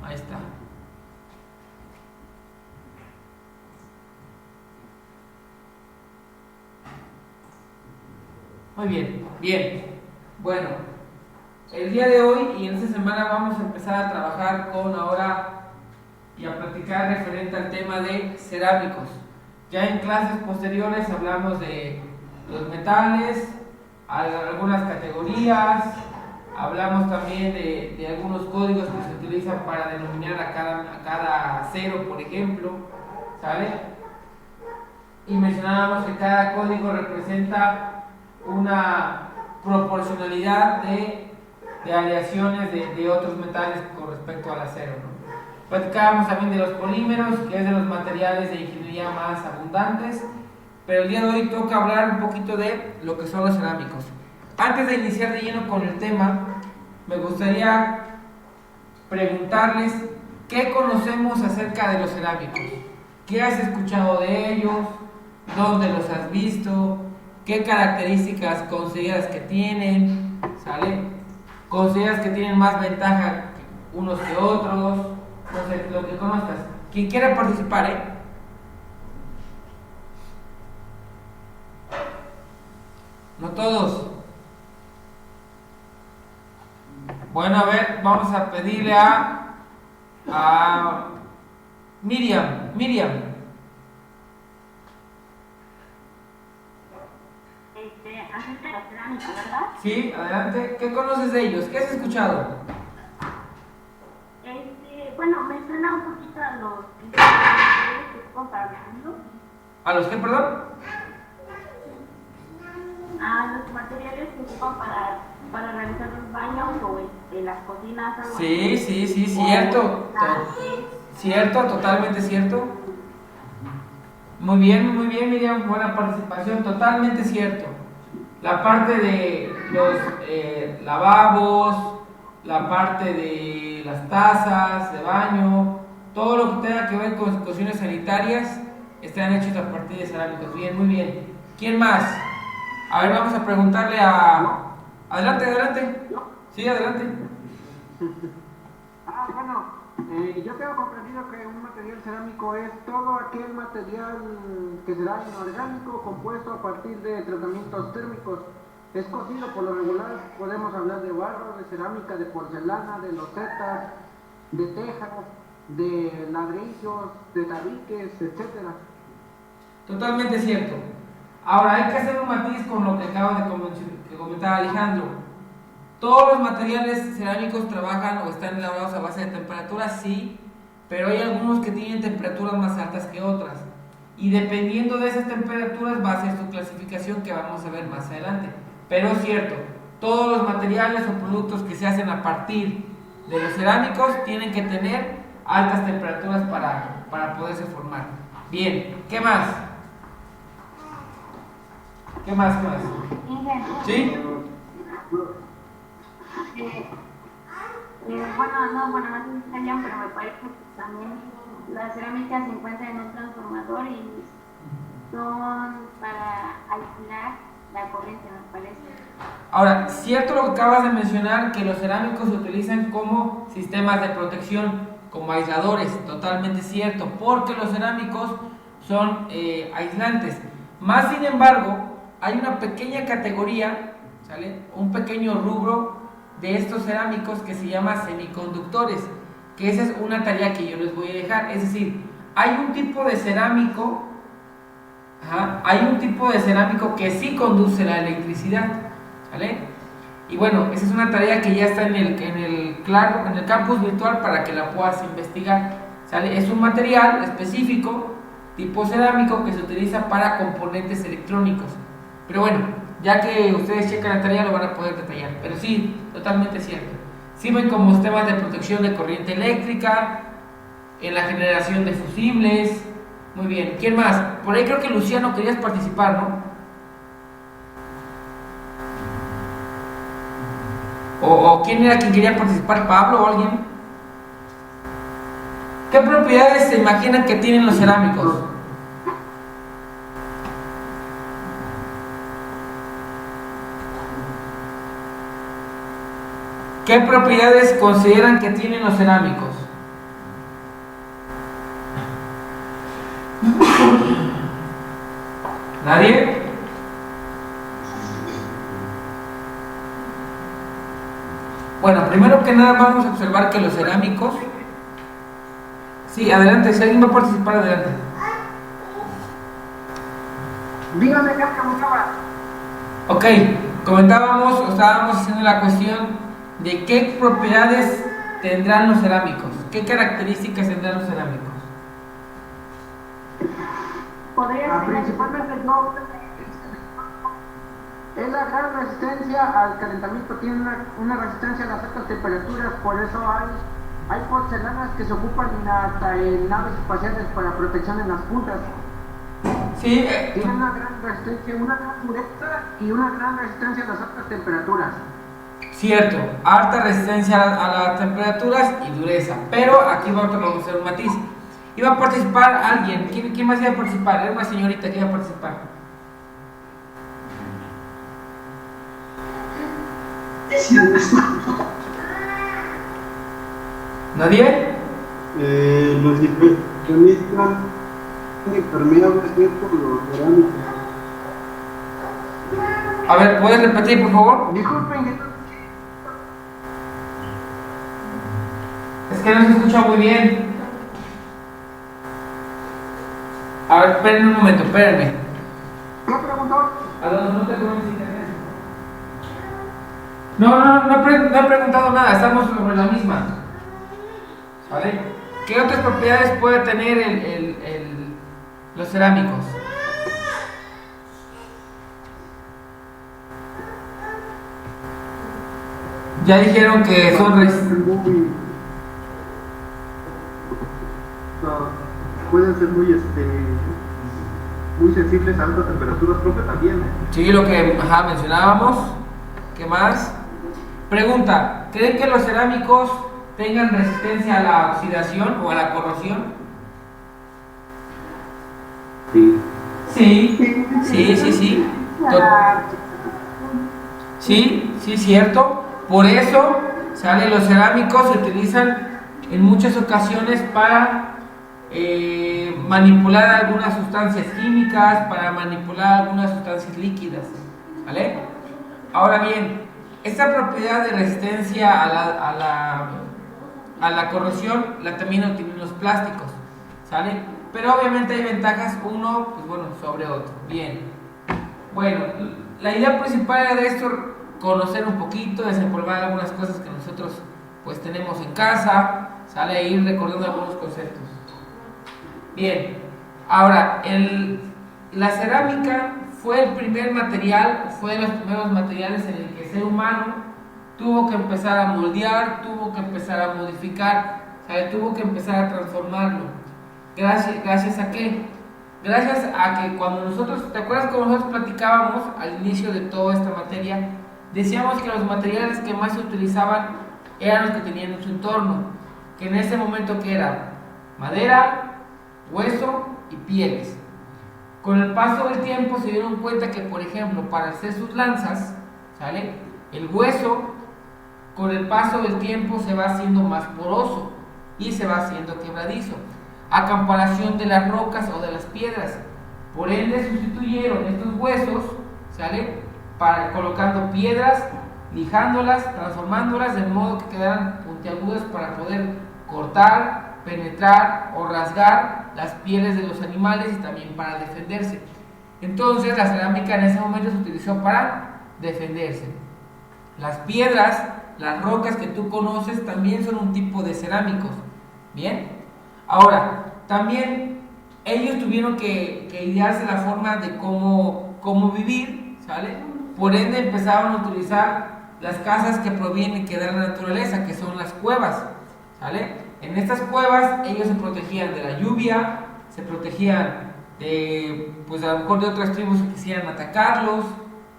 Ahí está. Muy bien, bien. Bueno, el día de hoy y en esta semana vamos a empezar a trabajar con ahora y a platicar referente al tema de cerámicos. Ya en clases posteriores hablamos de los metales, algunas categorías, hablamos también de algunos códigos que se utilizan para denominar a cada acero, por ejemplo, ¿sale? Y mencionábamos que cada código representa una proporcionalidad de aleaciones de otros metales con respecto al acero, ¿no? Platicábamos también de los polímeros, que es de los materiales de ingeniería más abundantes, pero el día de hoy toca hablar un poquito de lo que son los cerámicos. Antes de iniciar de lleno con el tema, me gustaría preguntarles qué conocemos acerca de los cerámicos, qué has escuchado de ellos, dónde los has visto, qué características consideras que tienen, ¿sale? ¿Consideras que tienen más ventaja unos que otros? No sé, lo que conozcas. Quien quiera participar, No todos. Bueno, a ver, vamos a pedirle a Miriam. Miriam. Acerca de la cerámica, ¿verdad? Sí, adelante. ¿Qué conoces de ellos? ¿Qué has escuchado? Bueno, me suena un poquito a los materiales que ocupan para el baño. ¿A los qué, perdón? A los materiales que ocupan para realizar los baños o las cocinas. Algo Sí, así. sí, cierto. Cierto, totalmente cierto. Muy bien, Miriam, buena participación, totalmente cierto. La parte de los lavabos, la parte de las tazas de baño, todo lo que tenga que ver con cuestiones sanitarias, están hechos a partir de cerámicos. Bien, muy bien. ¿Quién más? A ver, vamos a preguntarle a... Adelante. Sí, adelante. Bueno, yo tengo comprendido que un material cerámico es todo aquel material que será inorgánico compuesto a partir de tratamientos térmicos. Es cocido por lo regular, podemos hablar de barro, de cerámica, de porcelana, de losetas, de tejas, de ladrillos, de tabiques, etcétera. Totalmente cierto. Ahora hay que hacer un matiz con lo que acaba de comentar Alejandro. Todos los materiales cerámicos trabajan o están elaborados a base de temperatura, sí, pero hay algunos que tienen temperaturas más altas que otras. Y dependiendo de esas temperaturas va a ser su clasificación, que vamos a ver más adelante. Pero es cierto, todos los materiales o productos que se hacen a partir de los cerámicos tienen que tener altas temperaturas para poderse formar. Bien, ¿qué más? ¿Qué más? ¿Sí? Bueno, no sé si sabían, pero me parece que también la cerámica se encuentra en un transformador y son para aislar la corriente, me parece. Ahora, cierto lo que acabas de mencionar, que los cerámicos se utilizan como sistemas de protección, como aisladores, totalmente cierto, porque los cerámicos son aislantes. Más sin embargo, hay una pequeña categoría, ¿sale? Un pequeño rubro de estos cerámicos que se llama semiconductores, que esa es una tarea que yo les voy a dejar. Es decir, hay un tipo de cerámico, que sí conduce la electricidad, ¿vale? Y bueno, esa es una tarea que ya está en el campus virtual para que la puedas investigar, ¿sale? Es un material específico, tipo cerámico, que se utiliza para componentes electrónicos. Pero bueno, ya que ustedes checan la tarea lo van a poder detallar. Pero sí, totalmente cierto. Sirven como sistemas de protección de corriente eléctrica, en la generación de fusibles. Muy bien, ¿quién más? Por ahí creo que Luciano querías participar, ¿no? ¿O quién era quien quería participar? ¿Pablo o alguien? ¿Qué propiedades se imaginan que tienen los cerámicos? ¿Qué propiedades consideran que tienen los cerámicos? ¿Nadie? Bueno, primero que nada vamos a observar que los cerámicos... Sí, adelante, si alguien va a participar, adelante. Dígame qué preguntaba. Ok, comentábamos, o estábamos haciendo la cuestión de qué propiedades tendrán los cerámicos, qué características tendrán los cerámicos. Principalmente no. Es la gran resistencia al calentamiento, tiene una resistencia a las altas temperaturas, por eso hay porcelanas que se ocupan hasta en naves espaciales para protección en las puntas. Sí, Tiene una gran resistencia, una gran dureza y una gran resistencia a las altas temperaturas. cierto, alta resistencia a las temperaturas y dureza, pero aquí vamos a hacer un matiz. Iba a participar alguien, ¿quién más iba a participar? Era una señorita que iba a participar. ¿Nadie? Los impresionistas impermeables por los cerámicos. A ver, ¿puedes repetir, por favor? Disculpen, Es que no se escucha muy bien. A ver, espérenme un momento, espérenme. ¿qué preguntó? ¿A dónde no te pones internet? No he preguntado nada, estamos sobre la misma. ¿Vale? ¿Qué otras propiedades puede tener los cerámicos? Ya dijeron que son Pueden ser muy sensibles a altas temperaturas, profe, también, ¿eh? Sí, lo que mencionábamos. ¿Qué más? Pregunta, ¿creen que los cerámicos tengan resistencia a la oxidación o a la corrosión? Sí. Sí. Sí, cierto. Por eso, los cerámicos se utilizan en muchas ocasiones para manipular algunas sustancias químicas, para manipular algunas sustancias líquidas, ¿vale? Ahora bien, esta propiedad de resistencia a la corrosión también la tienen los plásticos, ¿sale? Pero obviamente hay ventajas uno, pues bueno, sobre otro. Bien. Bueno, la idea principal era de esto, conocer un poquito, desempolvar algunas cosas que nosotros pues tenemos en casa, ¿sale? E ir recordando algunos conceptos. Bien, ahora, la cerámica fue el primer material, fue de los primeros materiales en el que el ser humano tuvo que empezar a moldear, tuvo que empezar a modificar, ¿sabe? Tuvo que empezar a transformarlo. ¿Gracias a qué? Gracias a que cuando nosotros, ¿te acuerdas cuando nosotros platicábamos al inicio de toda esta materia? Decíamos que los materiales que más se utilizaban eran los que tenían en su entorno, que en ese momento que era madera, hueso y pieles. Con el paso del tiempo se dieron cuenta que, por ejemplo, para hacer sus lanzas, ¿sale? El hueso, con el paso del tiempo se va haciendo más poroso y se va haciendo quebradizo, a comparación de las rocas o de las piedras. Por ende sustituyeron estos huesos, ¿sale? Colocando piedras, lijándolas, transformándolas de modo que quedaran puntiagudas para poder cortar, penetrar o rasgar las pieles de los animales y también para defenderse. Entonces la cerámica en ese momento se utilizó para defenderse. Las piedras, las rocas que tú conoces también son un tipo de cerámicos. Bien, ahora también ellos tuvieron que idearse la forma de cómo vivir, ¿sale? Por ende empezaron a utilizar las casas que provienen de la naturaleza, que son las cuevas, ¿sale? En estas cuevas ellos se protegían de la lluvia, se protegían de, pues a lo mejor de otras tribus que quisieran atacarlos,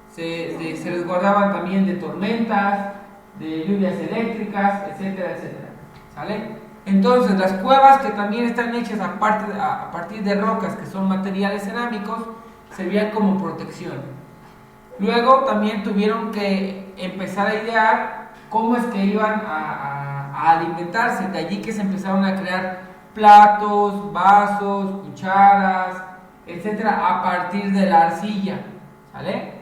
se les guardaban también de tormentas, de lluvias eléctricas, etcétera, etcétera, ¿sale? Entonces las cuevas, que también están hechas a partir de rocas que son materiales cerámicos, servían como protección. Luego también tuvieron que empezar a idear cómo es que iban a alimentarse. De allí que se empezaron a crear platos, vasos, cucharas, etcétera, a partir de la arcilla, ¿sale?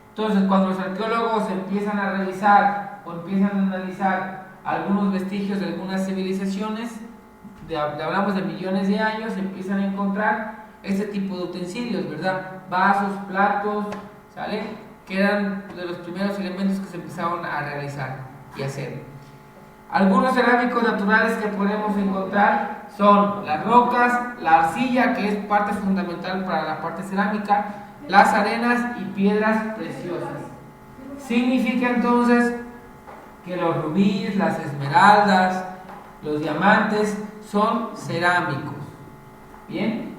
Entonces, cuando los arqueólogos empiezan a revisar o empiezan a analizar algunos vestigios de algunas civilizaciones, hablamos de millones de años, empiezan a encontrar este tipo de utensilios, ¿verdad? Vasos, platos, ¿sale? Que eran de los primeros elementos que se empezaron a realizar y hacer. Algunos cerámicos naturales que podemos encontrar son las rocas, la arcilla, que es parte fundamental para la parte cerámica, las arenas y piedras preciosas. Significa entonces que los rubíes, las esmeraldas, los diamantes son cerámicos. ¿Bien?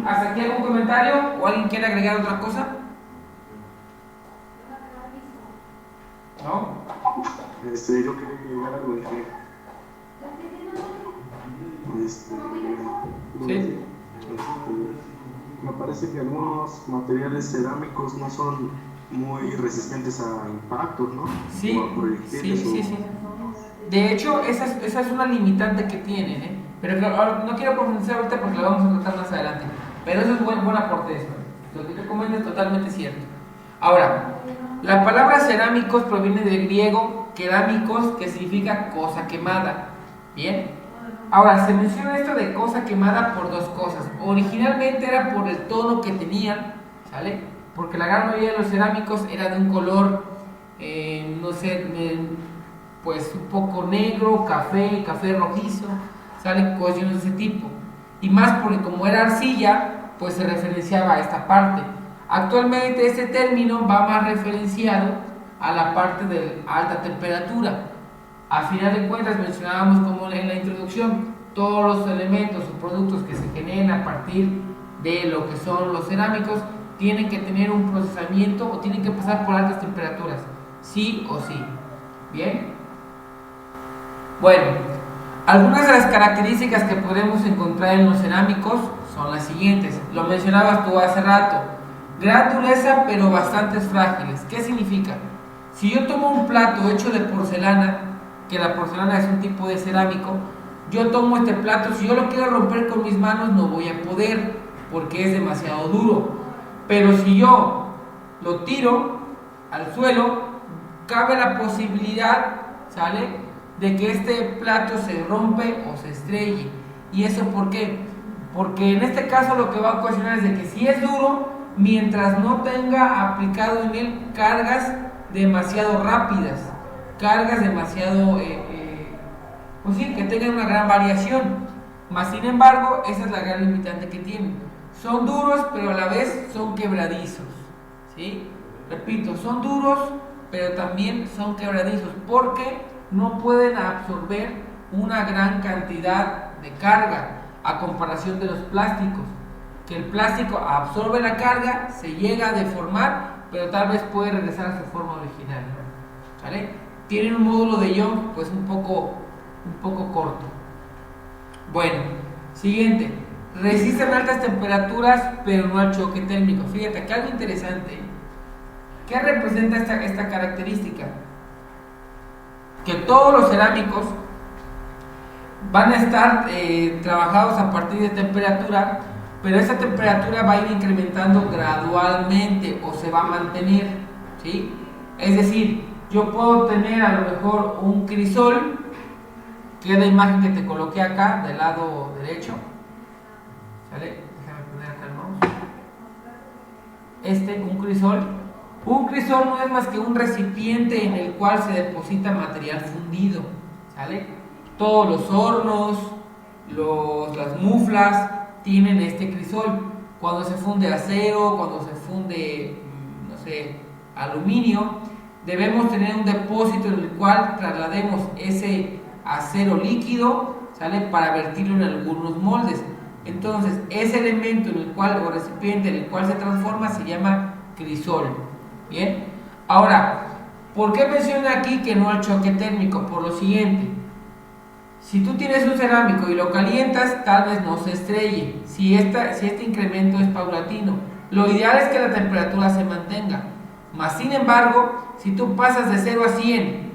¿Hasta aquí algún comentario? ¿O alguien quiere agregar otra cosa? ¿No? Yo quería agregar algo de que Sí. me parece que algunos materiales cerámicos no son muy resistentes a impactos, ¿no? Sí, O a proyectiles sí. De hecho, esa es una limitante que tienen, ¿eh? Pero no quiero profundizar ahorita porque lo vamos a tratar más adelante. Pero eso es buen aporte eso. Lo que yo comento es totalmente cierto. Ahora, la palabra cerámicos proviene del griego kerámicos, que significa cosa quemada. ¿Bien? Ahora, se menciona esto de cosa quemada por dos cosas. Originalmente era por el tono que tenían, ¿sale? Porque la gran mayoría de los cerámicos era de un color, no sé, pues un poco negro, café rojizo, ¿sale? Cuestiones de ese tipo. Y más porque como era arcilla, pues se referenciaba a esta parte. Actualmente este término va más referenciado a la parte de alta temperatura. A final de cuentas mencionábamos como en la introducción, todos los elementos o productos que se generen a partir de lo que son los cerámicos tienen que tener un procesamiento o tienen que pasar por altas temperaturas, sí o sí. ¿Bien? Bueno, algunas de las características que podemos encontrar en los cerámicos son las siguientes. Lo mencionabas tú hace rato. Gran dureza pero bastante frágiles. ¿Qué significa? Si yo tomo un plato hecho de porcelana, que la porcelana es un tipo de cerámico, yo tomo este plato, si yo lo quiero romper con mis manos no voy a poder porque es demasiado duro. Pero si yo lo tiro al suelo, cabe la posibilidad, ¿sale?, de que este plato se rompe o se estrelle. ¿Y eso por qué? Porque en este caso lo que va a ocasionar es de que si es duro, mientras no tenga aplicado en él cargas demasiado rápidas, cargas demasiado, pues sí, que tengan una gran variación. Más sin embargo, esa es la gran limitante que tienen. Son duros, pero a la vez son quebradizos, ¿sí? Repito, son duros, pero también son quebradizos, porque no pueden absorber una gran cantidad de carga, a comparación de los plásticos, que el plástico absorbe la carga, se llega a deformar, pero tal vez puede regresar a su forma original, ¿vale? Tienen un módulo de Young pues un poco corto. Bueno, siguiente. Resisten altas temperaturas, pero no al choque térmico. Fíjate, aquí algo interesante. ¿Qué representa esta característica? Que todos los cerámicos van a estar trabajados a partir de temperatura, pero esa temperatura va a ir incrementando gradualmente o se va a mantener, ¿sí? Es decir, yo puedo tener a lo mejor un crisol, que es la imagen que te coloqué acá del lado derecho, ¿sale? Déjame poner acá el mouse. Un crisol. Un crisol no es más que un recipiente en el cual se deposita material fundido, ¿sale? Todos los hornos, las muflas tienen este crisol. Cuando se funde acero, cuando se funde, no sé, aluminio, debemos tener un depósito en el cual traslademos ese acero líquido, ¿sale?, para vertirlo en algunos moldes. Entonces, ese elemento en el cual, o recipiente en el cual se transforma, se llama crisol. Bien, ahora, ¿por qué menciona aquí que no al choque térmico? Por lo siguiente: si tú tienes un cerámico y lo calientas, tal vez no se estrelle, si este incremento es paulatino. Lo ideal es que la temperatura se mantenga. Más sin embargo, si tú pasas de 0 a 100,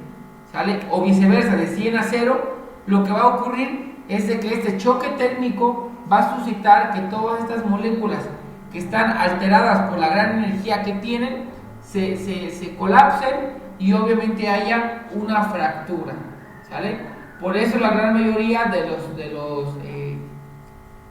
¿sale?, o viceversa, de 100 a 0, lo que va a ocurrir es de que este choque térmico va a suscitar que todas estas moléculas que están alteradas por la gran energía que tienen se colapsen y obviamente haya una fractura, ¿sale? Por eso la gran mayoría de los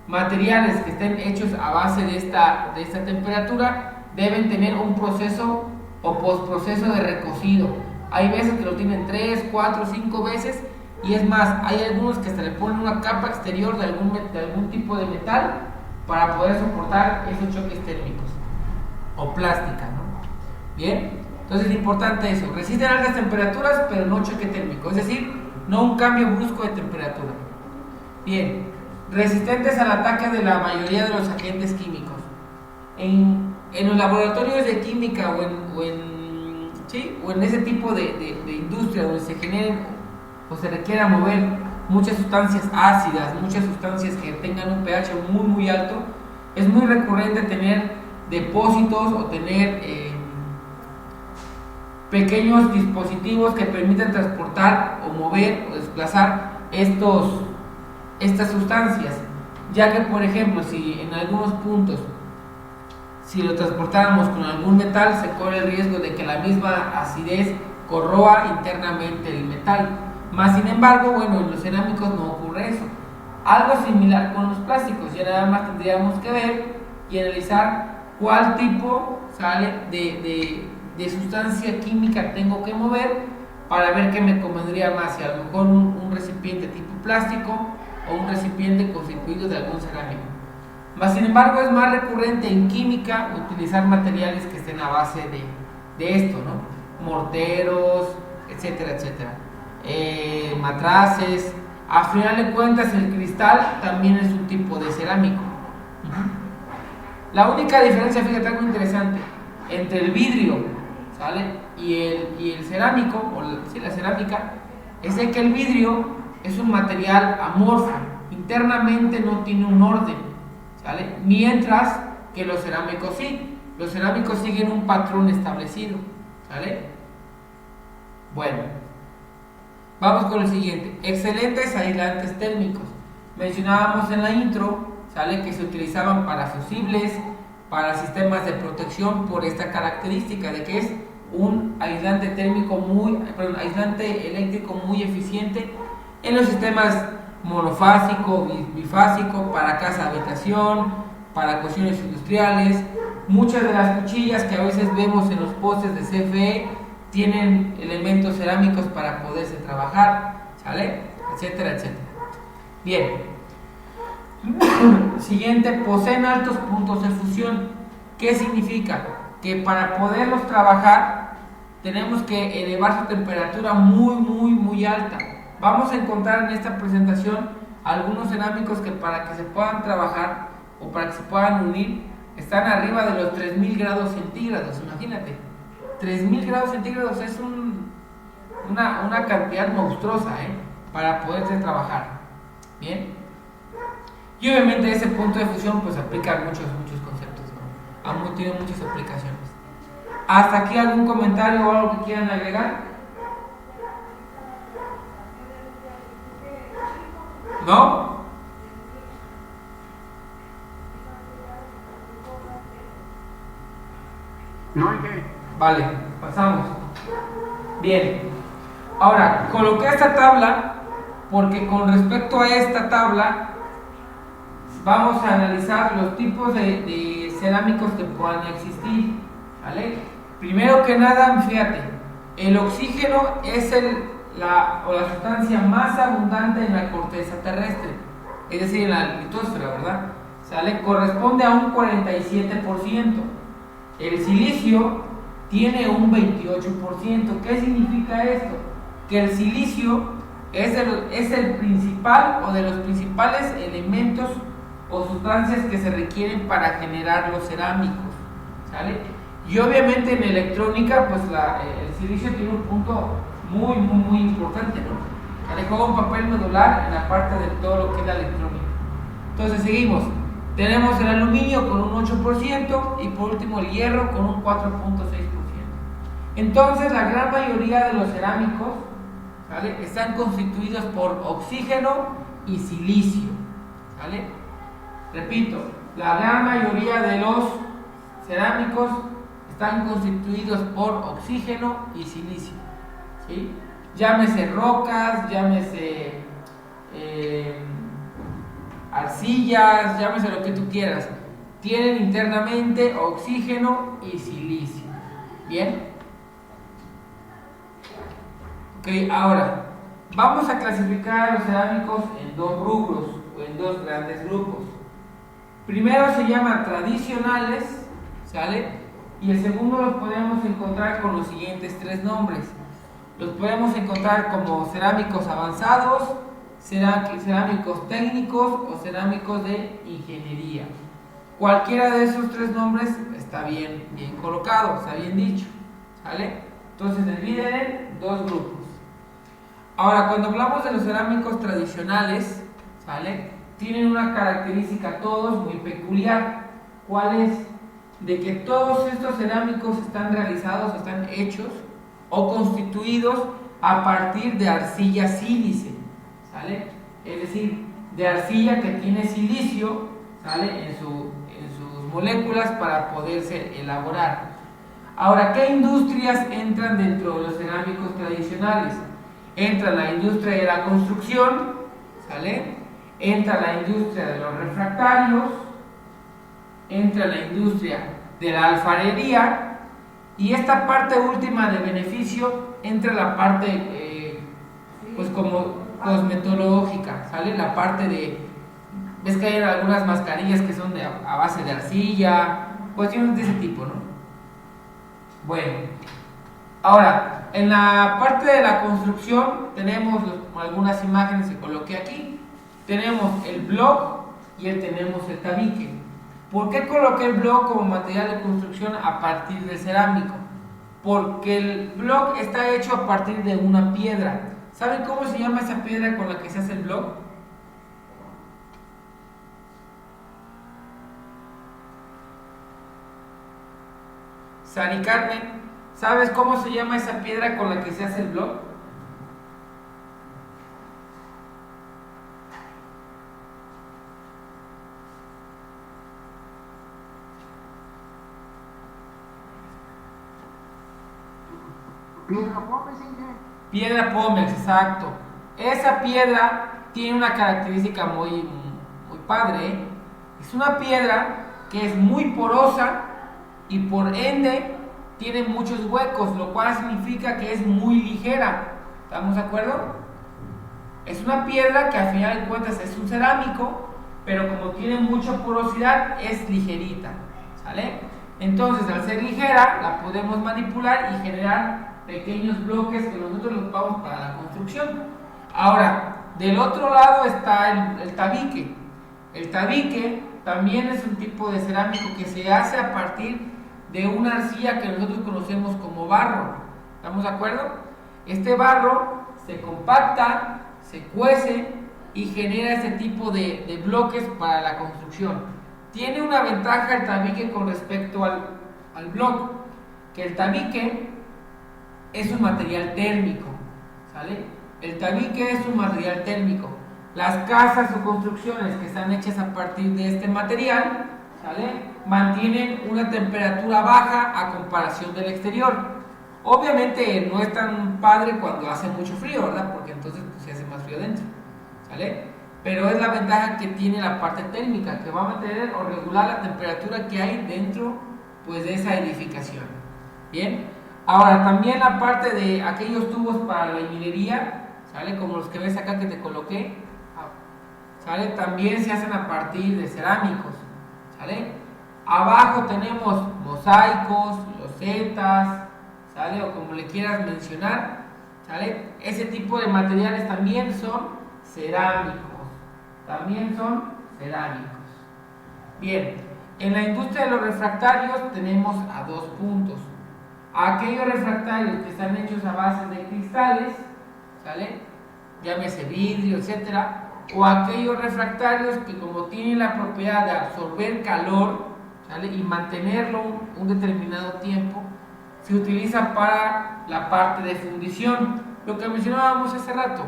materiales que estén hechos a base de esta temperatura deben tener un proceso o postproceso de recocido. Hay veces que lo tienen 3, 4, 5 veces, y es más, hay algunos que se le ponen una capa exterior de algún tipo de metal para poder soportar esos choques térmicos, o plástica, ¿no? Bien, entonces es importante eso, resisten altas temperaturas pero no choque térmico, es decir, no un cambio brusco de temperatura. Bien, resistentes al ataque de la mayoría de los agentes químicos. En los laboratorios de química o en ese tipo de industria donde se generen o se requiera mover muchas sustancias ácidas, muchas sustancias que tengan un pH muy muy alto, es muy recurrente tener depósitos o tener pequeños dispositivos que permitan transportar o mover o desplazar estas sustancias, ya que por ejemplo si en algunos puntos si lo transportáramos con algún metal se corre el riesgo de que la misma acidez corroa internamente el metal. Más sin embargo, bueno, en los cerámicos no ocurre eso. Algo similar con los plásticos, ya nada más tendríamos que ver y analizar cuál tipo de sustancia química tengo que mover para ver qué me convendría más, si a lo mejor un recipiente tipo plástico o un recipiente constituido de algún cerámico. Más sin embargo, es más recurrente en química utilizar materiales que estén a base de esto, ¿no? Morteros, etcétera, etcétera. Matraces. A final de cuentas el cristal también es un tipo de cerámico. La única diferencia, fíjate, algo interesante entre el vidrio, ¿sale? y el cerámico, la cerámica, es de que el vidrio es un material amorfo, internamente no tiene un orden, ¿sale? Mientras que los cerámicos sí, los cerámicos siguen un patrón establecido, ¿sale? Bueno, vamos con el siguiente. Excelentes aislantes térmicos. Mencionábamos en la intro, ¿sale?, que se utilizaban para fusibles, para sistemas de protección, por esta característica de que es un aislante térmico aislante eléctrico muy eficiente en los sistemas monofásico, bifásico, para casa de habitación, para cuestiones industriales. Muchas de las cuchillas que a veces vemos en los postes de CFE tienen elementos cerámicos para poderse trabajar, ¿sale? Etcétera, etcétera. Bien. Siguiente, poseen altos puntos de fusión. ¿Qué significa? Que para poderlos trabajar tenemos que elevar su temperatura muy, muy, muy alta. Vamos a encontrar en esta presentación algunos cerámicos que para que se puedan trabajar o para que se puedan unir están arriba de los 3000 grados centígrados. Imagínate, 3000 grados centígrados es una cantidad monstruosa, para poderse trabajar. Bien. Y obviamente ese punto de fusión pues aplica muchos conceptos, ¿no? Tiene muchas aplicaciones. ¿Hasta aquí algún comentario o algo que quieran agregar? ¿No? No hay que. Vale, pasamos. Bien. Ahora, coloqué esta tabla porque con respecto a esta tabla vamos a analizar los tipos de cerámicos que puedan existir, ¿vale? Primero que nada, fíjate, el oxígeno es la sustancia más abundante en la corteza terrestre, es decir, en la litosfera, ¿verdad? ¿Sale? Corresponde a un 47%. El silicio tiene un 28%. ¿Qué significa esto? Que el silicio es el principal o de los principales elementos o sustancias que se requieren para generar los cerámicos, ¿sale? Y obviamente en electrónica pues el silicio tiene un punto muy muy muy importante, ¿no? Le juega un papel medular en la parte de todo lo que es la electrónica. Entonces seguimos, tenemos el aluminio con un 8% y por último el hierro con un 4.6%. Entonces la gran mayoría de los cerámicos, ¿sale?, están constituidos por oxígeno y silicio, ¿sale? Repito, la gran mayoría de los cerámicos están constituidos por oxígeno y silicio, ¿sí? Llámese rocas, llámese arcillas, llámese lo que tú quieras, tienen internamente oxígeno y silicio. ¿Bien? Ok, ahora vamos a clasificar a los cerámicos en dos rubros o en dos grandes grupos. Primero se llaman tradicionales, ¿sale? Y el segundo los podemos encontrar con los siguientes tres nombres. Los podemos encontrar como cerámicos avanzados, cerámicos técnicos o cerámicos de ingeniería. Cualquiera de esos tres nombres está bien colocado, está bien dicho, ¿sale? Entonces dividen en dos grupos. Ahora, cuando hablamos de los cerámicos tradicionales, ¿sale? Tienen una característica todos muy peculiar. ¿Cuál es? De que todos estos cerámicos están realizados, están hechos o constituidos a partir de arcilla sílice, ¿sale? Es decir, de arcilla que tiene silicio, ¿sale? En sus moléculas para poderse elaborar. Ahora, ¿qué industrias entran dentro de los cerámicos tradicionales? Entra la industria de la construcción, ¿sale? Entra la industria de los refractarios, entra la industria de la alfarería, y esta parte última de beneficio entra la parte pues como cosmetológica, ¿sale? La parte de, ves que hay algunas mascarillas que son a base de arcilla, cuestiones de ese tipo, ¿no? Bueno, ahora, en la parte de la construcción tenemos algunas imágenes que coloqué aquí. Tenemos el block y tenemos el tabique. ¿Por qué coloqué el block como material de construcción a partir del cerámico? Porque el block está hecho a partir de una piedra. ¿Saben cómo se llama esa piedra con la que se hace el block? Sari Carmen, ¿sabes cómo se llama esa piedra con la que se hace el block? Piedra Pómez, Inge. Piedra Pómez, exacto. Esa piedra tiene una característica muy padre, ¿eh? Es una piedra que es muy porosa y por ende tiene muchos huecos, lo cual significa que es muy ligera. ¿Estamos de acuerdo? Es una piedra que al final de cuentas es un cerámico, pero como tiene mucha porosidad es ligerita, ¿sale? Entonces, al ser ligera, la podemos manipular y generar pequeños bloques que nosotros los ocupamos para la construcción. Ahora, del otro lado está el tabique. El tabique también es un tipo de cerámico que se hace a partir de una arcilla que nosotros conocemos como barro. ¿Estamos de acuerdo? Este barro se compacta, se cuece y genera ese tipo de bloques para la construcción. Tiene una ventaja el tabique con respecto al block, que el tabique es un material térmico, ¿sale? El tabique es un material térmico. Las casas o construcciones que están hechas a partir de este material, ¿sale?, mantienen una temperatura baja a comparación del exterior. Obviamente no es tan padre cuando hace mucho frío, ¿verdad? Porque entonces pues, se hace más frío dentro, ¿sale? Pero es la ventaja que tiene la parte térmica, que va a mantener o regular la temperatura que hay dentro pues, de esa edificación. Bien, ahora también la parte de aquellos tubos para la minería, ¿sale? Como los que ves acá que te coloqué, ¿sale? También se hacen a partir de cerámicos, ¿sale? Abajo tenemos mosaicos, losetas, ¿sale? O como le quieras mencionar, ¿sale? Ese tipo de materiales también son cerámicos. Bien, en la industria de los refractarios tenemos a dos puntos. Aquellos refractarios que están hechos a base de cristales, ¿sale? Llámese vidrio, etcétera, o aquellos refractarios que como tienen la propiedad de absorber calor, ¿sale?, y mantenerlo un determinado tiempo, se utiliza para la parte de fundición. Lo que mencionábamos hace rato,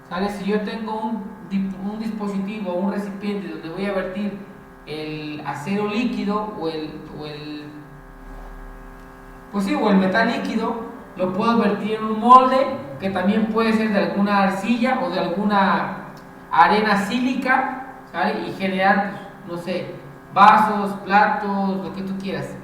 ¿sale? Si yo tengo un dispositivo, un recipiente donde voy a vertir el acero líquido o el metal líquido, lo puedo vertir en un molde que también puede ser de alguna arcilla o de alguna arena sílica, ¿sale? Y generar, pues, no sé, vasos, platos, lo que tú quieras.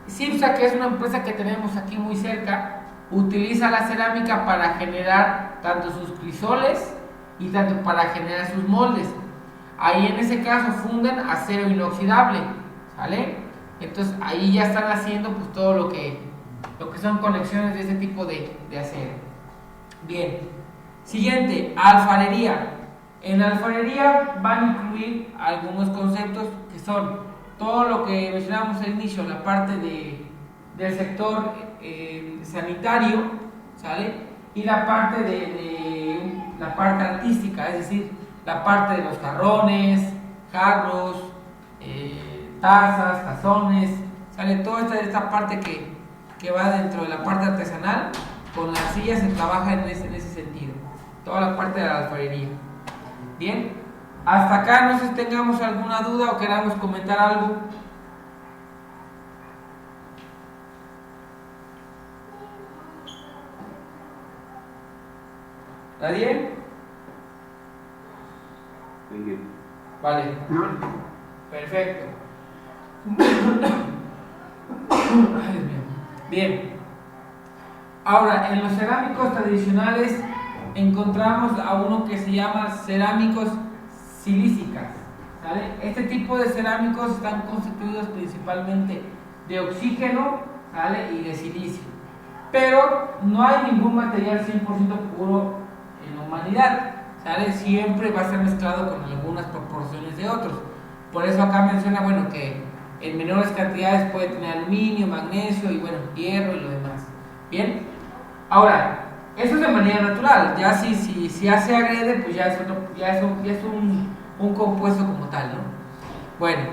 Cipsa, que es una empresa que tenemos aquí muy cerca, utiliza la cerámica para generar tanto sus crisoles y tanto para generar sus moldes. Ahí en ese caso funden acero inoxidable, ¿sale? Entonces ahí ya están haciendo pues todo lo que son conexiones de ese tipo de acero. Bien, siguiente, alfarería. En alfarería van a incluir algunos conceptos que son todo lo que mencionábamos al inicio, la parte del sector sanitario, ¿sale? Y la parte la parte artística, es decir, la parte de los jarrones, jarros, tazas, tazones, ¿sale? Toda esta parte que va dentro de la parte artesanal, con la arcilla se trabaja en ese sentido, toda la parte de la alfarería. Bien, hasta acá no sé si tengamos alguna duda o queramos comentar algo. ¿Nadie? Vale. Perfecto. Ay, Dios mío. Bien. Ahora, en los cerámicos tradicionales encontramos a uno que se llama cerámicos silícicas, ¿sale? Este tipo de cerámicos están constituidos principalmente de oxígeno, ¿sale? Y de silicio. Pero no hay ningún material 100% puro en la humanidad, ¿sale? Siempre va a ser mezclado con algunas proporciones de otros. Por eso acá menciona, bueno, que en menores cantidades puede tener aluminio, magnesio y bueno, hierro y lo demás. Bien. Ahora, eso es de manera natural. Ya si ya se agrede, pues ya es un compuesto como tal, ¿no? Bueno,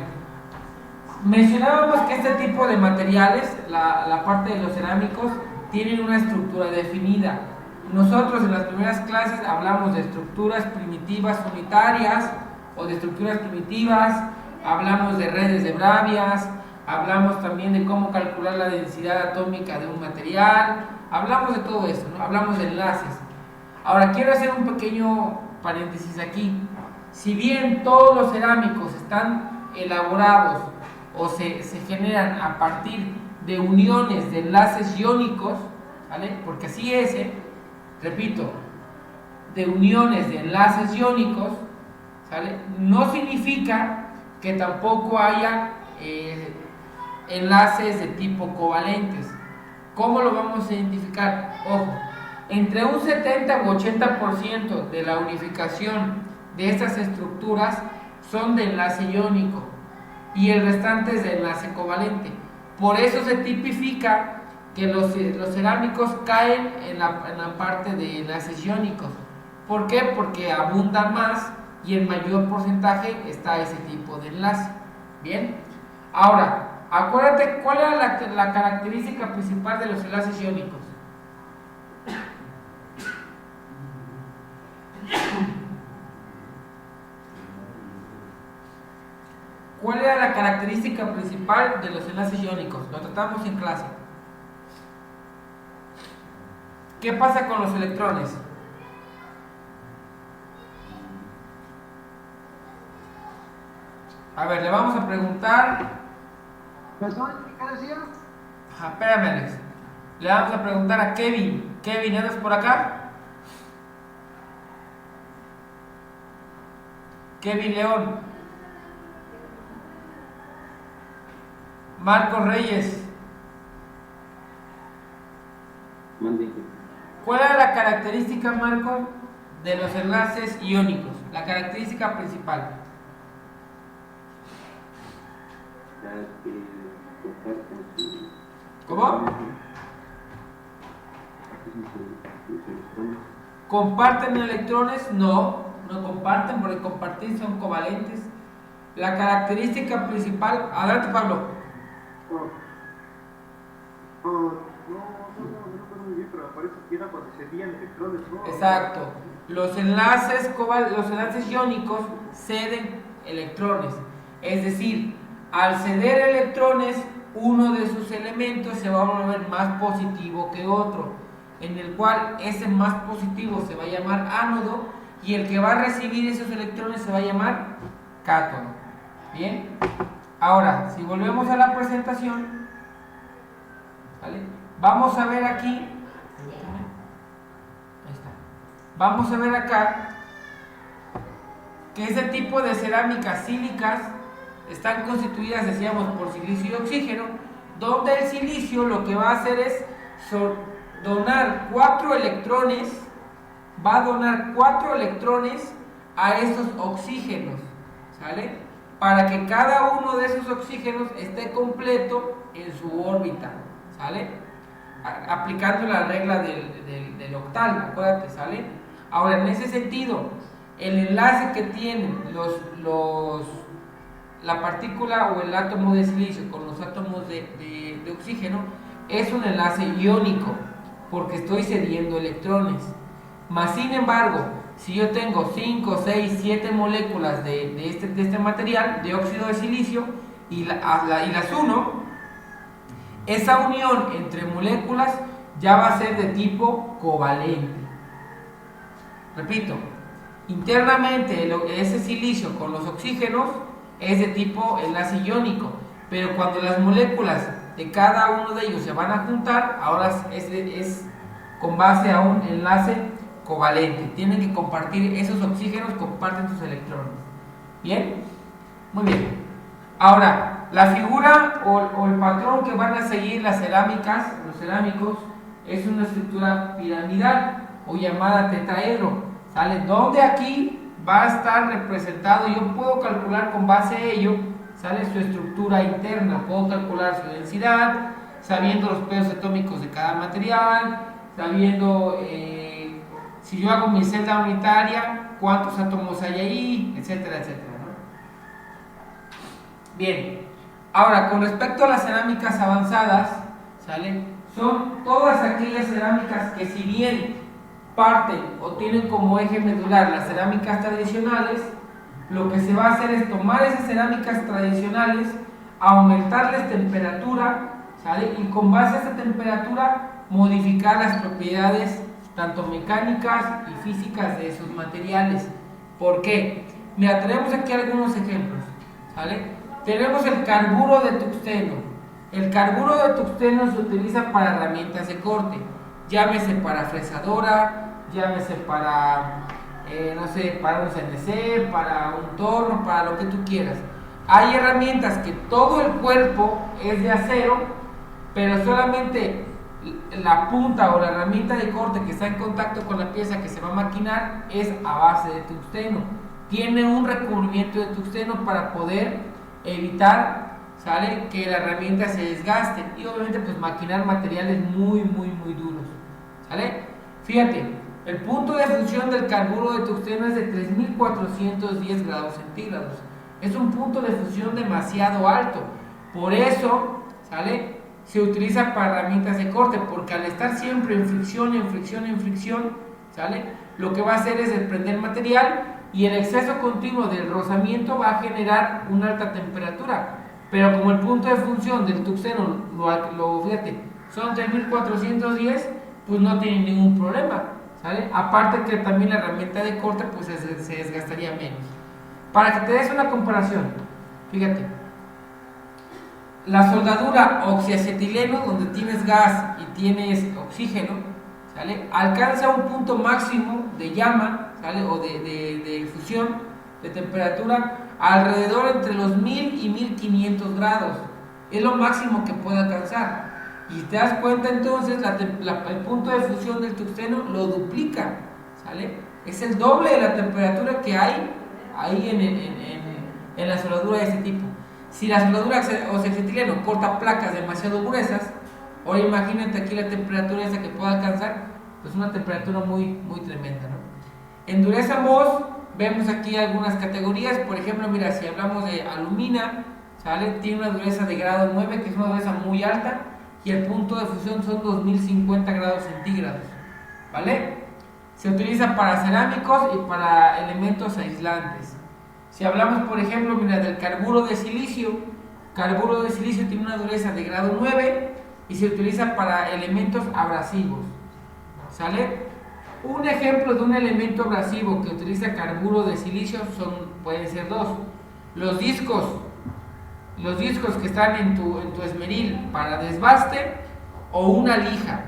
mencionábamos que este tipo de materiales, la parte de los cerámicos, tienen una estructura definida. Nosotros en las primeras clases hablamos de estructuras primitivas unitarias o de estructuras primitivas, hablamos de redes de Bravia, hablamos también de cómo calcular la densidad atómica de un material, hablamos de todo esto, ¿no? Hablamos de enlaces. Ahora quiero hacer un pequeño paréntesis aquí. Si bien todos los cerámicos están elaborados o se generan a partir de uniones de enlaces iónicos, ¿vale? Porque así es, repito, de uniones de enlaces iónicos, ¿sale? No significa que tampoco haya enlaces de tipo covalentes. ¿Cómo lo vamos a identificar? Ojo, entre un 70 u 80% de la unificación de estas estructuras son de enlace iónico y el restante es de enlace covalente. Por eso se tipifica que los cerámicos caen en la parte de enlaces iónicos. ¿Por qué? Porque abundan más y en mayor porcentaje está ese tipo de enlace. Bien, ahora acuérdate cuál era la característica principal de los enlaces iónicos. ¿Cuál era la característica principal de los enlaces iónicos? Lo tratamos en clase. ¿Qué pasa con los electrones? A ver, le vamos a preguntar. ¿Qué decía? Espérame, Alex. Le vamos a preguntar a Kevin. Kevin, ¿andas por acá? Kevin León. Marcos Reyes. ¿Cuál era la característica, Marcos, de los enlaces iónicos? La característica principal. ¿Cómo? ¿Comparten electrones? No comparten, porque compartir son covalentes. La característica principal. Adelante, Pablo. Pero parece que era cuando se envían electrones, ¿no? Exacto. Los enlaces iónicos ceden electrones. Es decir, al ceder electrones, uno de sus elementos se va a volver más positivo que otro, en el cual ese más positivo se va a llamar ánodo y el que va a recibir esos electrones se va a llamar cátodo. Bien, ahora si volvemos a la presentación, ¿vale? Vamos a ver aquí, ahí está. Vamos a ver acá que ese tipo de cerámicas sílicas están constituidas, decíamos, por silicio y oxígeno, donde el silicio lo que va a hacer es donar 4 electrones, va a donar 4 electrones a esos oxígenos, ¿sale? Para que cada uno de esos oxígenos esté completo en su órbita, ¿sale? Aplicando la regla del octal, acuérdate, ¿sale? Ahora, en ese sentido, el enlace que tienen la partícula o el átomo de silicio con los átomos de oxígeno es un enlace iónico, porque estoy cediendo electrones. Más sin embargo, si yo tengo 5, 6, 7 moléculas de este material, de óxido de silicio, y las uno, esa unión entre moléculas ya va a ser de tipo covalente. Repito, internamente ese silicio con los oxígenos es de tipo enlace iónico, pero cuando las moléculas de cada uno de ellos se van a juntar, ahora es con base a un enlace covalente. Tienen que compartir, esos oxígenos comparten sus electrones. ¿Bien? Muy bien. Ahora, la figura o el patrón que van a seguir las cerámicas, los cerámicos, es una estructura piramidal o llamada tetraedro, ¿sale? Donde aquí va a estar representado, yo puedo calcular con base a ello, ¿sale? Su estructura interna, puedo calcular su densidad, sabiendo los pesos atómicos de cada material, sabiendo si yo hago mi celda unitaria, cuántos átomos hay ahí, etcétera, etcétera, ¿no? Bien, ahora con respecto a las cerámicas avanzadas, ¿sale? Son todas aquellas cerámicas que, si bien parten o tienen como eje medular las cerámicas tradicionales, lo que se va a hacer es tomar esas cerámicas tradicionales, aumentarles temperatura, ¿sale? Y con base a esa temperatura modificar las propiedades tanto mecánicas y físicas de esos materiales. ¿Por qué? Mira, tenemos aquí algunos ejemplos, ¿sale? Tenemos el carburo de tuxteno. El carburo de tuxteno se utiliza para herramientas de corte, llámese para fresadora, llámese para, no sé, para un CNC, para un torno, para lo que tú quieras. Hay herramientas que todo el cuerpo es de acero, pero solamente la punta o la herramienta de corte que está en contacto con la pieza que se va a maquinar es a base de tuxteno. Tiene un recubrimiento de tuxteno para poder evitar, ¿sale?, que la herramienta se desgaste, y obviamente pues maquinar materiales muy duros, ¿sale? Fíjate, el punto de fusión del carburo de tuxteno es de 3410 grados centígrados. Es un punto de fusión demasiado alto, por eso, ¿sale?, se utiliza para herramientas de corte, porque al estar siempre en fricción, ¿sale?, lo que va a hacer es desprender material, y el exceso continuo del rozamiento va a generar una alta temperatura. Pero como el punto de función del tuxteno, fíjate, son 3410, pues no tiene ningún problema, ¿sale? Aparte que también la herramienta de corte pues se desgastaría menos. Para que te des una comparación, fíjate, la soldadura oxiacetileno, donde tienes gas y tienes oxígeno, ¿sale?, alcanza un punto máximo de llama, ¿sale?, o de fusión, de temperatura, alrededor entre los 1000 y 1500 grados. Es lo máximo que puede alcanzar. Y te das cuenta entonces, el punto de fusión del tuxteno lo duplica, ¿sale? Es el doble de la temperatura que hay ahí en la soldadura de ese tipo. Si la soldadura oxiacetileno corta placas demasiado gruesas, ahora imagínate aquí la temperatura esa que puede alcanzar, pues una temperatura muy tremenda, ¿no? En dureza Mohs vemos aquí algunas categorías. Por ejemplo, mira, si hablamos de alumina, ¿sale?, tiene una dureza de grado 9, que es una dureza muy alta, y el punto de fusión son 2050 grados centígrados, ¿vale? Se utiliza para cerámicos y para elementos aislantes. Si hablamos, por ejemplo, mira, del carburo de silicio tiene una dureza de grado 9 y se utiliza para elementos abrasivos, ¿sale? Un ejemplo de un elemento abrasivo que utiliza carburo de silicio pueden ser dos: los discos que están en tu esmeril para desbaste, o una lija.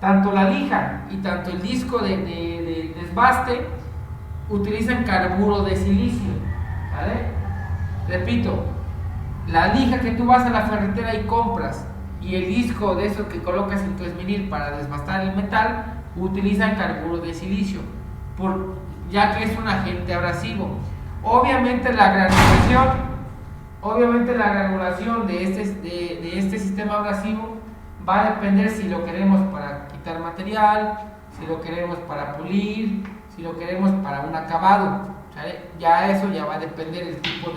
Tanto la lija y tanto el disco de desbaste utilizan carburo de silicio, ¿vale? Repito, la lija que tú vas a la ferretera y compras y el disco de esos que colocas en tu esmeril para desbastar el metal utilizan carburo de silicio, ya que es un agente abrasivo. Obviamente la granulación de este sistema abrasivo va a depender si lo queremos para quitar material, si lo queremos para pulir, si lo queremos para un acabado, ¿sale? Eso ya va a depender del tipo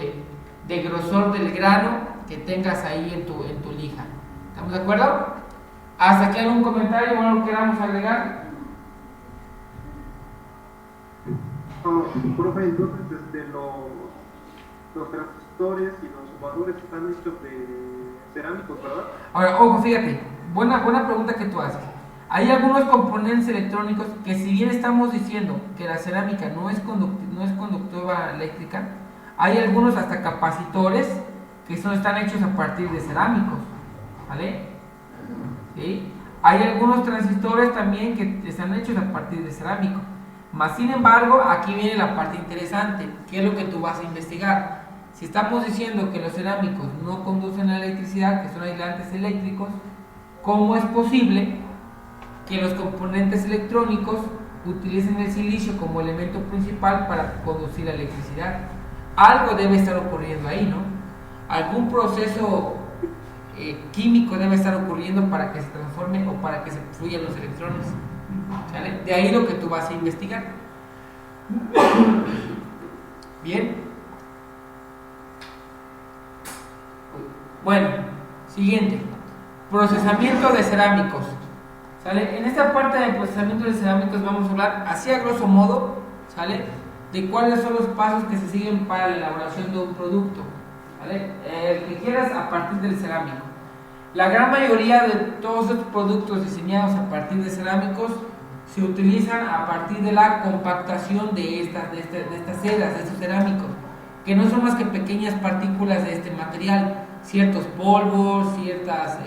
de grosor del grano que tengas ahí en tu lija. ¿Estamos de acuerdo? ¿Hasta aquí algún comentario o algo que queramos agregar? Profe, entonces los transistores y los sumadores están hechos de cerámicos, ¿verdad? Ahora, ojo, fíjate, buena pregunta que tú haces. Hay algunos componentes electrónicos que, si bien estamos diciendo que la cerámica no es conductora eléctrica, hay algunos hasta capacitores que están hechos a partir de cerámicos, ¿vale? ¿Sí? Hay algunos transistores también que están hechos a partir de cerámico. Más sin embargo, aquí viene la parte interesante, que es lo que tú vas a investigar. Si estamos diciendo que los cerámicos no conducen a la electricidad, que son aislantes eléctricos, ¿cómo es posible que los componentes electrónicos utilicen el silicio como elemento principal para conducir la electricidad? Algo debe estar ocurriendo ahí, ¿no? Algún proceso químico debe estar ocurriendo para que se transforme o para que se fluyan los electrones, ¿sale? De ahí lo que tú vas a investigar. Bien. Bueno, siguiente. Procesamiento de cerámicos, ¿sale? En esta parte de procesamiento de cerámicos vamos a hablar así a grosso modo, ¿sale?, de cuáles son los pasos que se siguen para la elaboración de un producto, ¿vale? El que quieras a partir del cerámico. La gran mayoría de todos estos productos diseñados a partir de cerámicos se utilizan a partir de la compactación de estas ceras, de estos cerámicos, que no son más que pequeñas partículas de este material, ciertos polvos, ciertas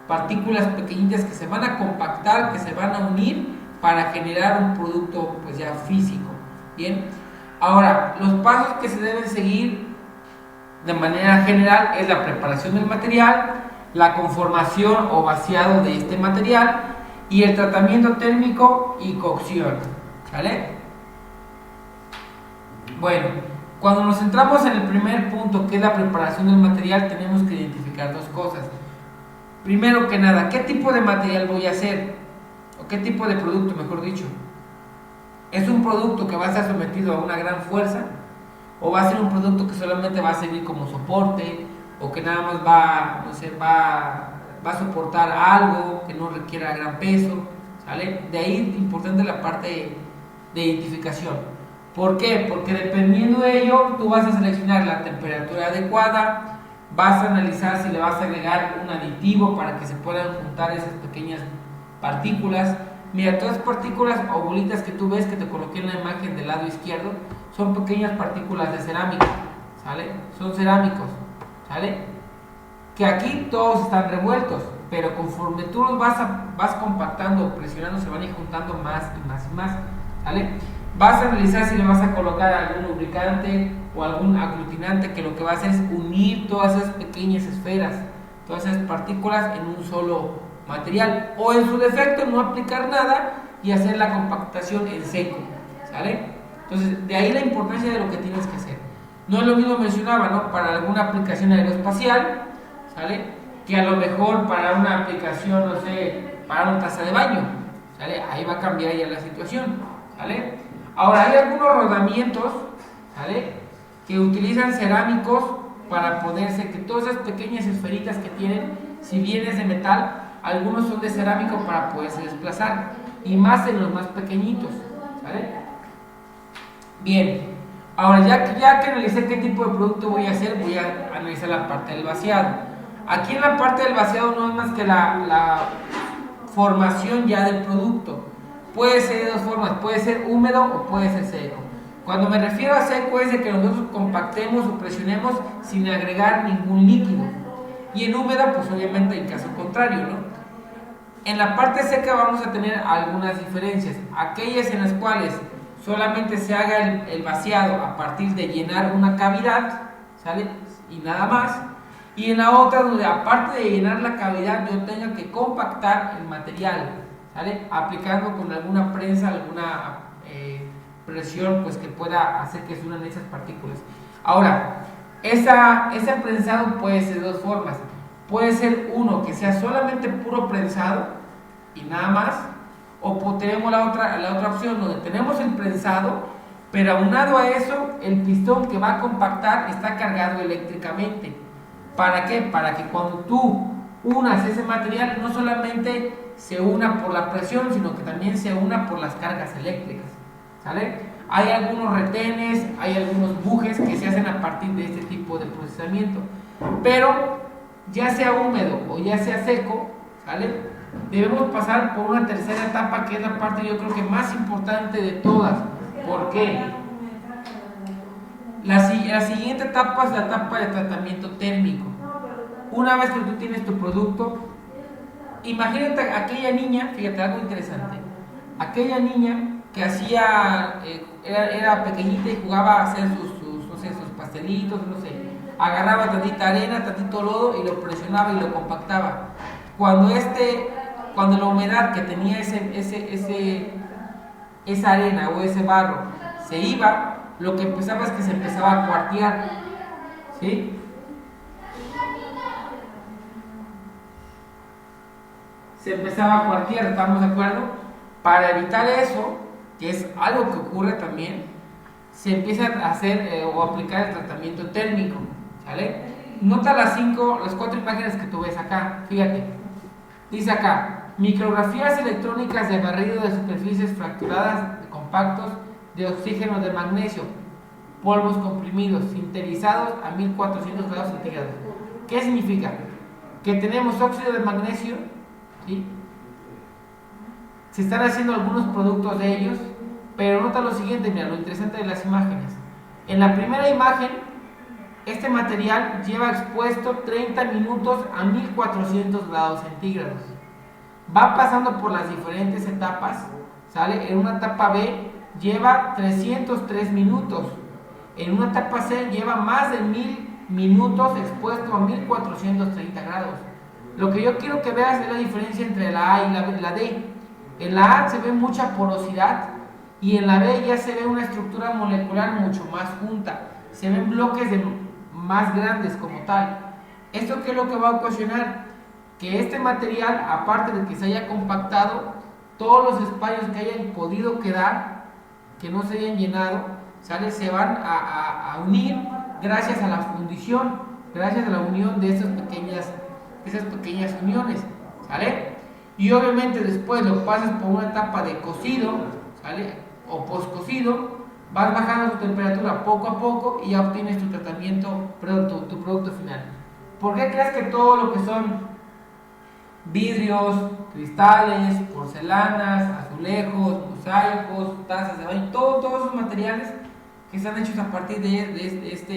partículas pequeñitas que se van a compactar, que se van a unir para generar un producto pues ya físico. Bien, ahora los pasos que se deben seguir de manera general es la preparación del material, la conformación o vaciado de este material y el tratamiento térmico y cocción, ¿vale? Bueno, cuando nos centramos en el primer punto, que es la preparación del material, tenemos que identificar dos cosas. Primero que nada, ¿qué tipo de material voy a hacer? ¿O qué tipo de producto, mejor dicho? ¿Es un producto que va a estar sometido a una gran fuerza? ¿O va a ser un producto que solamente va a servir como soporte? ¿O que nada más va a soportar algo que no requiera gran peso? ¿Sale? De ahí es importante la parte de identificación. ¿Por qué? Porque dependiendo de ello, tú vas a seleccionar la temperatura adecuada, vas a analizar si le vas a agregar un aditivo para que se puedan juntar esas pequeñas partículas. Mira, todas las partículas o bolitas que tú ves que te coloqué en la imagen del lado izquierdo son pequeñas partículas de cerámica, ¿sale? Son cerámicos, ¿sale? Que aquí todos están revueltos, pero conforme tú los vas compactando o presionando, se van a ir juntando más y más y más, ¿sale? Vas a analizar si le vas a colocar algún lubricante o algún aglutinante que lo que va a hacer es unir todas esas pequeñas esferas, todas esas partículas en un solo material, o en su defecto no aplicar nada y hacer la compactación en seco, ¿sale? Entonces, de ahí la importancia de lo que tienes que hacer. No es lo mismo, mencionaba, ¿no?, para alguna aplicación aeroespacial, ¿sale?, que a lo mejor para una aplicación, no sé, para una taza de baño, ¿sale? Ahí va a cambiar ya la situación, ¿sale? Ahora, hay algunos rodamientos, ¿sale?, que utilizan cerámicos para poderse, que todas esas pequeñas esferitas que tienen, si bien es de metal, algunos son de cerámico para poderse desplazar, y más en los más pequeñitos, ¿sale? Bien, Ahora, ya que analicé qué tipo de producto voy a hacer, voy a analizar la parte del vaciado. Aquí en la parte del vaciado no es más que la formación ya del producto. Puede ser de dos formas, puede ser húmedo o puede ser seco. Cuando me refiero a seco es de que nosotros compactemos o presionemos sin agregar ningún líquido. Y en húmeda, pues obviamente en caso contrario, ¿no? En la parte seca vamos a tener algunas diferencias. Aquellas en las cuales solamente se haga el vaciado a partir de llenar una cavidad, ¿sale? Y nada más. Y en la otra donde aparte de llenar la cavidad yo tenga que compactar el material, ¿sale? Aplicando con alguna prensa, alguna presión pues que pueda hacer que se unan esas partículas. Ahora, ese prensado puede ser de dos formas. Puede ser uno que sea solamente puro prensado y nada más, o tenemos la otra opción donde tenemos el prensado, pero aunado a eso el pistón que va a compactar está cargado eléctricamente. ¿Para qué? Para que cuando tú unas ese material no solamente se una por la presión, sino que también se una por las cargas eléctricas, ¿sale? Hay algunos retenes, hay algunos bujes que se hacen a partir de este tipo de procesamiento, pero ya sea húmedo o ya sea seco, ¿sale? Debemos pasar por una tercera etapa que es la parte yo creo que más importante de todas. ¿Por qué? La siguiente etapa es la etapa de tratamiento térmico. Una vez que tú tienes tu producto, imagínate aquella niña, fíjate algo interesante, aquella niña que hacía, era pequeñita y jugaba a hacer sus pastelitos, no sé, agarraba tantita arena, tantito lodo y lo presionaba y lo compactaba. Cuando la humedad que tenía esa arena o ese barro se iba, lo que empezaba es que se empezaba a cuartear, ¿sí? Se empezaba a cuartear, ¿estamos de acuerdo? Para evitar eso, que es algo que ocurre también, se empieza a hacer o aplicar el tratamiento térmico, ¿sale? Nota las 4 imágenes que tú ves acá, fíjate. Dice acá, micrografías electrónicas de barrido de superficies fracturadas de compactos de oxígeno de magnesio, polvos comprimidos, sinterizados a 1400 grados centígrados. ¿Qué significa? Que tenemos óxido de magnesio, ¿sí? Se están haciendo algunos productos de ellos, pero nota lo siguiente, mira, lo interesante de las imágenes. En la primera imagen, este material lleva expuesto 30 minutos a 1400 grados centígrados. Va pasando por las diferentes etapas, ¿sale? En una etapa B lleva 303 minutos. En una etapa C lleva más de 1000 minutos expuesto a 1430 grados. Lo que yo quiero que veas es la diferencia entre la A y la D. En la A se ve mucha porosidad y en la B ya se ve una estructura molecular mucho más junta. Se ven bloques más grandes como tal. ¿Esto qué es lo que va a ocasionar? Que este material, aparte de que se haya compactado, todos los espacios que hayan podido quedar, que no se hayan llenado, ¿sale? Se van a unir gracias a la fundición, gracias a la unión de esas pequeñas uniones, ¿sale? Y obviamente después lo pasas por una etapa de cocido, ¿sale? O poscocido, vas bajando tu temperatura poco a poco y ya obtienes tu tratamiento, tu producto final. ¿Por qué crees que todo lo que son vidrios, cristales, porcelanas, azulejos, mosaicos, tazas de baño, todos esos materiales que están hechos a partir de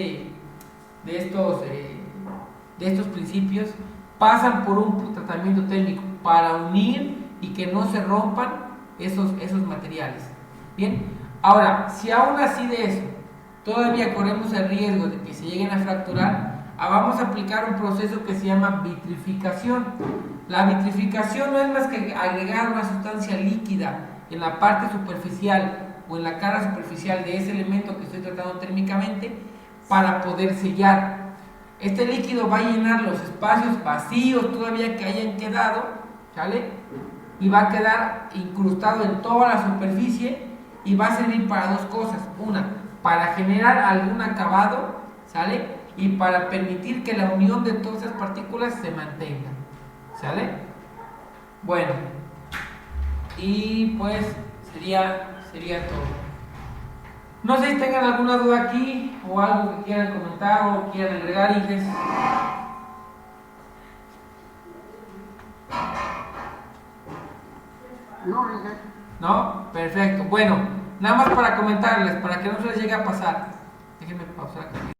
estos principios, pasan por un tratamiento técnico para unir y que no se rompan esos materiales? Bien, ahora, si aún así de eso todavía corremos el riesgo de que se lleguen a fracturar, vamos a aplicar un proceso que se llama vitrificación. La vitrificación no es más que agregar una sustancia líquida en la parte superficial o en la cara superficial de ese elemento que estoy tratando térmicamente para poder sellar. Este líquido va a llenar los espacios vacíos todavía que hayan quedado, ¿sale? Y va a quedar incrustado en toda la superficie y va a servir para dos cosas. Una, para generar algún acabado, ¿sale? Y para permitir que la unión de todas esas partículas se mantenga, ¿sale? Bueno, y pues sería todo. No sé si tengan alguna duda aquí o algo que quieran comentar o quieran agregar, Inges. No, Inge. ¿No? Perfecto. Bueno, nada más para comentarles, para que no se les llegue a pasar. Déjenme pausar aquí.